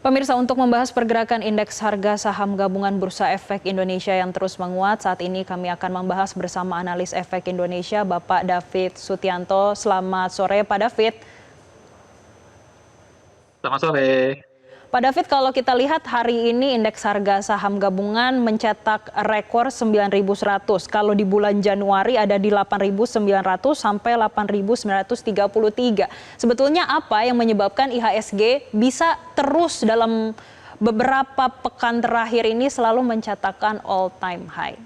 Pemirsa, untuk membahas pergerakan indeks harga saham gabungan Bursa Efek Indonesia yang terus menguat, saat ini kami akan membahas bersama analis Efek Indonesia, Bapak David Sutianto. Selamat sore, Pak David. Selamat sore. Pak David, kalau kita lihat hari ini indeks harga saham gabungan mencetak rekor 9.100. Kalau di bulan Januari ada di 8.900 sampai 8.933. Sebetulnya apa yang menyebabkan IHSG bisa terus dalam beberapa pekan terakhir ini selalu mencatatkan all time high?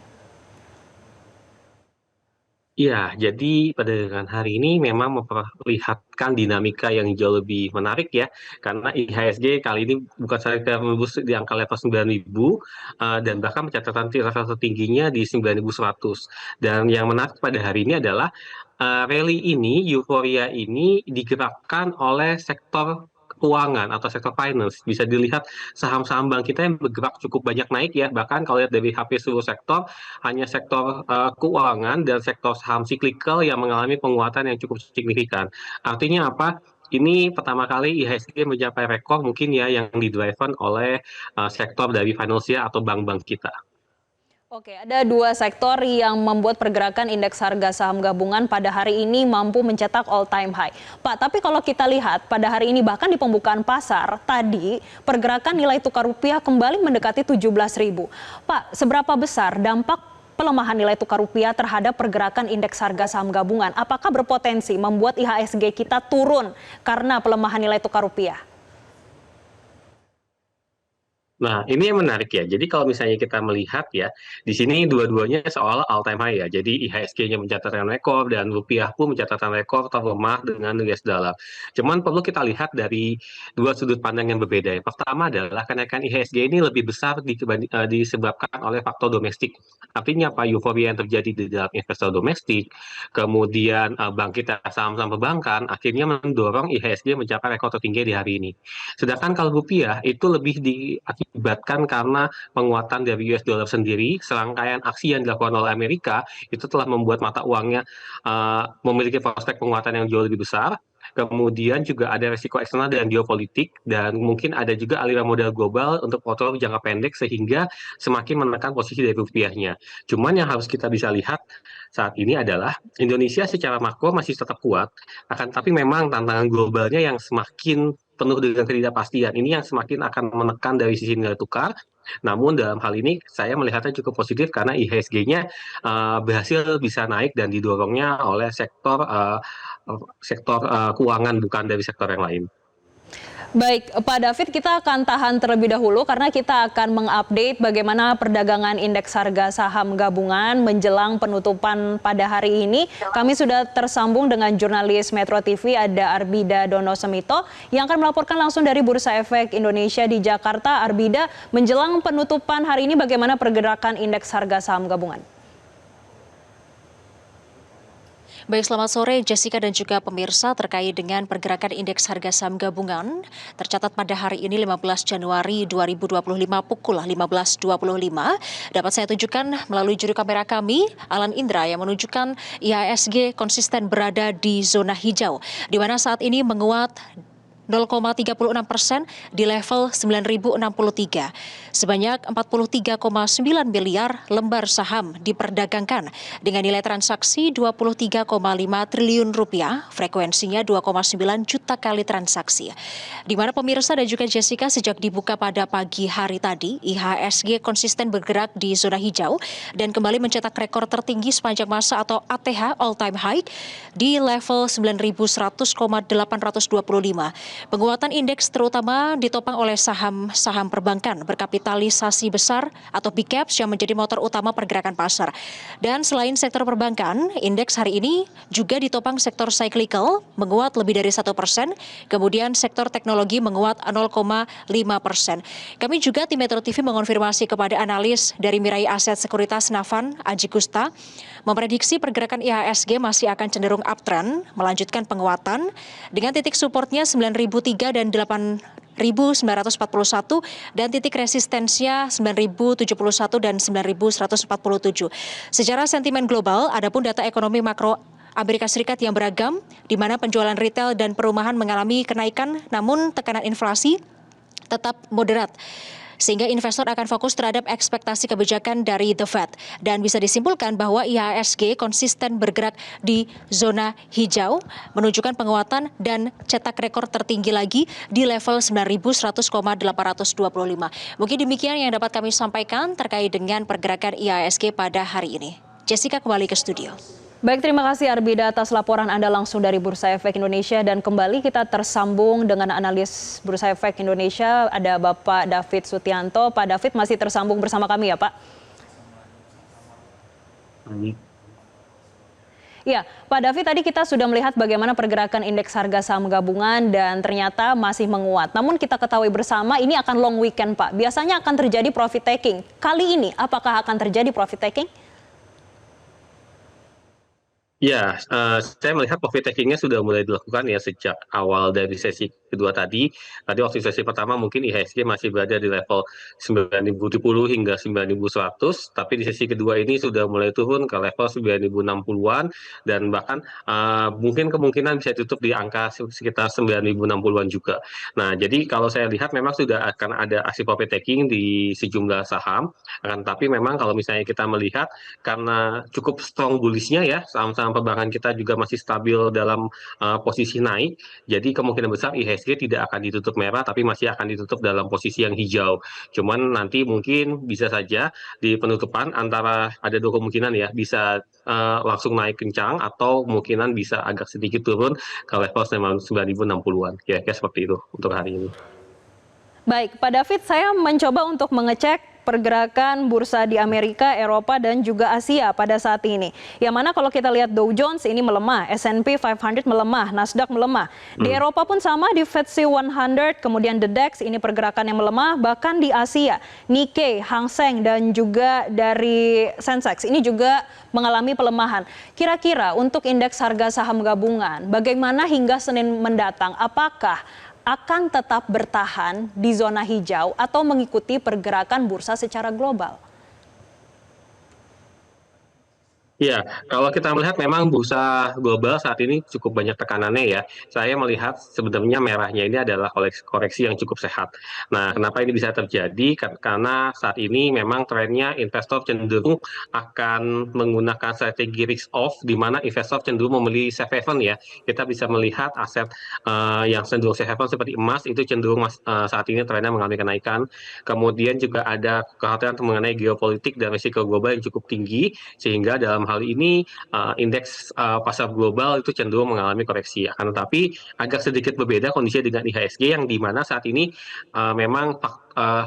Iya, jadi pada hari ini memang memperlihatkan dinamika yang jauh lebih menarik ya, karena IHSG kali ini bukan saja menembus di angka level 9.000 dan bahkan mencatatkan level tertingginya di 9.100. Dan yang menarik pada hari ini adalah rally ini, euforia ini digerakkan oleh sektor keuangan atau sektor finance. Bisa dilihat saham-saham bank kita yang bergerak cukup banyak naik ya, bahkan kalau lihat dari HP seluruh sektor, hanya sektor keuangan dan sektor saham cyclical yang mengalami penguatan yang cukup signifikan. Artinya apa? Ini pertama kali IHSG mencapai rekor mungkin ya yang didriven oleh sektor dari finansial atau bank-bank kita. Oke, ada dua sektor yang membuat pergerakan indeks harga saham gabungan pada hari ini mampu mencetak all time high. Pak, tapi kalau kita lihat pada hari ini bahkan di pembukaan pasar tadi pergerakan nilai tukar rupiah kembali mendekati 17.000. Pak, seberapa besar dampak pelemahan nilai tukar rupiah terhadap pergerakan indeks harga saham gabungan? Apakah berpotensi membuat IHSG kita turun karena pelemahan nilai tukar rupiah? Nah, ini yang menarik ya. Jadi kalau misalnya kita melihat ya, di sini dua-duanya seolah all time high ya. Jadi IHSG-nya mencatatkan rekor dan rupiah pun mencatatkan rekor terlemah dengan US dollar. Cuman perlu kita lihat dari dua sudut pandang yang berbeda. Yang pertama adalah kenaikan IHSG ini lebih besar disebabkan oleh faktor domestik. Artinya apa? Euforia yang terjadi di dalam investor domestik, kemudian bangkit saham-saham perbankan, akhirnya mendorong IHSG mencapai rekor tertinggi di hari ini. Sedangkan kalau rupiah itu lebih diakibatkan karena penguatan dari US dollar sendiri, serangkaian aksi yang dilakukan oleh Amerika itu telah membuat mata uangnya memiliki prospek penguatan yang jauh lebih besar. Kemudian juga ada risiko eksternal dan geopolitik, dan mungkin ada juga aliran modal global untuk portfolio jangka pendek sehingga semakin menekan posisi dari rupiahnya. Cuman yang harus kita bisa lihat saat ini adalah Indonesia secara makro masih tetap kuat, akan tapi memang tantangan globalnya yang semakin penuh dengan ketidakpastian ini yang semakin akan menekan dari sisi nilai tukar. Namun dalam hal ini saya melihatnya cukup positif karena IHSG-nya berhasil bisa naik dan didorongnya oleh sektor keuangan bukan dari sektor yang lain. Baik, Pak David, kita akan tahan terlebih dahulu karena kita akan mengupdate bagaimana perdagangan indeks harga saham gabungan menjelang penutupan pada hari ini. Kami sudah tersambung dengan jurnalis Metro TV, ada Arbida Dono Semito, yang akan melaporkan langsung dari Bursa Efek Indonesia di Jakarta. Arbida, menjelang penutupan hari ini bagaimana pergerakan indeks harga saham gabungan? Baik, selamat sore Jessica dan juga pemirsa. Terkait dengan pergerakan indeks harga saham gabungan tercatat pada hari ini 15 Januari 2025 pukul 15.25. Dapat saya tunjukkan melalui juru kamera kami, Alan Indra, yang menunjukkan IHSG konsisten berada di zona hijau, di mana saat ini menguat 0,36% di level 9.063. Sebanyak 43,9 miliar lembar saham diperdagangkan dengan nilai transaksi 23,5 triliun rupiah, frekuensinya 2,9 juta kali transaksi. Di mana pemirsa dan juga Jessica, sejak dibuka pada pagi hari tadi, IHSG konsisten bergerak di zona hijau dan kembali mencetak rekor tertinggi sepanjang masa atau ATH all time high di level 9.100,825. Penguatan indeks terutama ditopang oleh saham-saham perbankan berkapitalisasi besar atau big caps yang menjadi motor utama pergerakan pasar. Dan selain sektor perbankan, indeks hari ini juga ditopang sektor cyclical menguat lebih dari 1%, kemudian sektor teknologi menguat 0,5%. Kami juga tim Metro TV mengonfirmasi kepada analis dari Mirai Aset Sekuritas Navan, Aji Gusta, memprediksi pergerakan IHSG masih akan cenderung uptrend, melanjutkan penguatan dengan titik supportnya 9.003 dan 8.941 dan titik resistensinya 9.071 dan 9.147. Secara sentimen global, adapun data ekonomi makro Amerika Serikat yang beragam, di mana penjualan retail dan perumahan mengalami kenaikan, namun tekanan inflasi tetap moderat, sehingga investor akan fokus terhadap ekspektasi kebijakan dari The Fed. Dan bisa disimpulkan bahwa IHSG konsisten bergerak di zona hijau, menunjukkan penguatan dan cetak rekor tertinggi lagi di level 9.100,825. Mungkin demikian yang dapat kami sampaikan terkait dengan pergerakan IHSG pada hari ini. Jessica kembali ke studio. Baik, terima kasih Arbida atas laporan Anda langsung dari Bursa Efek Indonesia. Dan kembali kita tersambung dengan analis Bursa Efek Indonesia, ada Bapak David Sutianto. Pak David masih tersambung bersama kami ya Pak? Ya, Pak David, tadi kita sudah melihat bagaimana pergerakan indeks harga saham gabungan dan ternyata masih menguat. Namun kita ketahui bersama ini akan long weekend Pak. Biasanya akan terjadi profit taking. Kali ini apakah akan terjadi profit taking? Ya, saya melihat profit taking-nya sudah mulai dilakukan ya sejak awal dari sesi kedua tadi. Tadi waktu sesi pertama mungkin IHSG masih berada di level 9.070 hingga 9.100, tapi di sesi kedua ini sudah mulai turun ke level 9.060-an dan bahkan mungkin kemungkinan bisa tutup di angka sekitar 9.060-an juga. Nah, jadi kalau saya lihat memang sudah akan ada aksi profit taking di sejumlah saham, akan tapi memang kalau misalnya kita melihat karena cukup strong bullish-nya ya, saham-saham perbankan kita juga masih stabil dalam posisi naik, jadi kemungkinan besar IHSG tidak akan ditutup merah, tapi masih akan ditutup dalam posisi yang hijau. Cuman nanti mungkin bisa saja di penutupan antara ada dua kemungkinan ya, bisa langsung naik kencang atau kemungkinan bisa agak sedikit turun ke level 9.060-an. Ya, kayak seperti itu untuk hari ini. Baik, Pak David, saya mencoba untuk mengecek pergerakan bursa di Amerika, Eropa, dan juga Asia pada saat ini. Yang mana kalau kita lihat Dow Jones ini melemah, S&P 500 melemah, Nasdaq melemah. Di Eropa pun sama, di FTSE 100, kemudian The DAX ini pergerakan yang melemah, bahkan di Asia, Nikkei, Hang Seng, dan juga dari Sensex ini juga mengalami pelemahan. Kira-kira untuk indeks harga saham gabungan, bagaimana hingga Senin mendatang? Apakah akan tetap bertahan di zona hijau atau mengikuti pergerakan bursa secara global? Ya, kalau kita melihat memang bursa global saat ini cukup banyak tekanannya ya. Saya melihat sebenarnya merahnya ini adalah koreksi yang cukup sehat. Nah, kenapa ini bisa terjadi? Karena saat ini memang trennya investor cenderung akan menggunakan strategi risk off, di mana investor cenderung membeli safe haven ya. Kita bisa melihat aset yang cenderung safe haven seperti emas itu cenderung saat ini trennya mengalami kenaikan. Kemudian juga ada kekhawatiran mengenai geopolitik dan risiko global yang cukup tinggi, sehingga dalam hal ini indeks pasar global itu cenderung mengalami koreksi. Akan tetapi agak sedikit berbeda kondisinya dengan IHSG yang di mana saat ini memang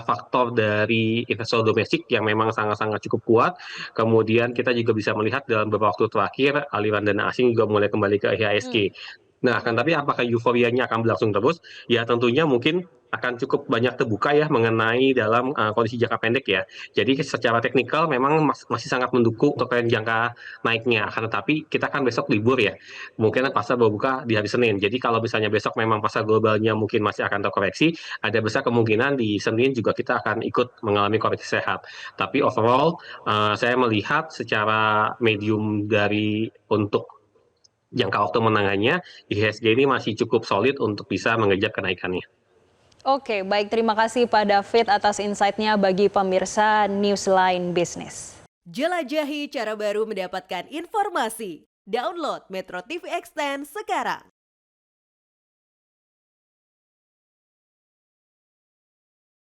faktor dari investor domestik yang memang sangat-sangat cukup kuat. Kemudian kita juga bisa melihat dalam beberapa waktu terakhir aliran dana asing juga mulai kembali ke IHSG. Nah, akan tapi apakah euforianya akan berlangsung terus? Ya tentunya mungkin akan cukup banyak terbuka ya mengenai dalam kondisi jangka pendek ya. Jadi secara teknikal memang masih sangat mendukung untuk tren jangka naiknya. Akan tetapi kita kan besok libur ya. Mungkin pasar berbuka di hari Senin. Jadi kalau misalnya besok memang pasar globalnya mungkin masih akan terkoreksi, ada besar kemungkinan di Senin juga kita akan ikut mengalami koreksi sehat. Tapi overall saya melihat secara medium dari untuk jangka waktu menengahnya, IHSG ini masih cukup solid untuk bisa mengejar kenaikannya. Oke, baik, terima kasih Pak David atas insight-nya bagi pemirsa Newsline Business. Jelajahi cara baru mendapatkan informasi. Download Metro TV Extend sekarang.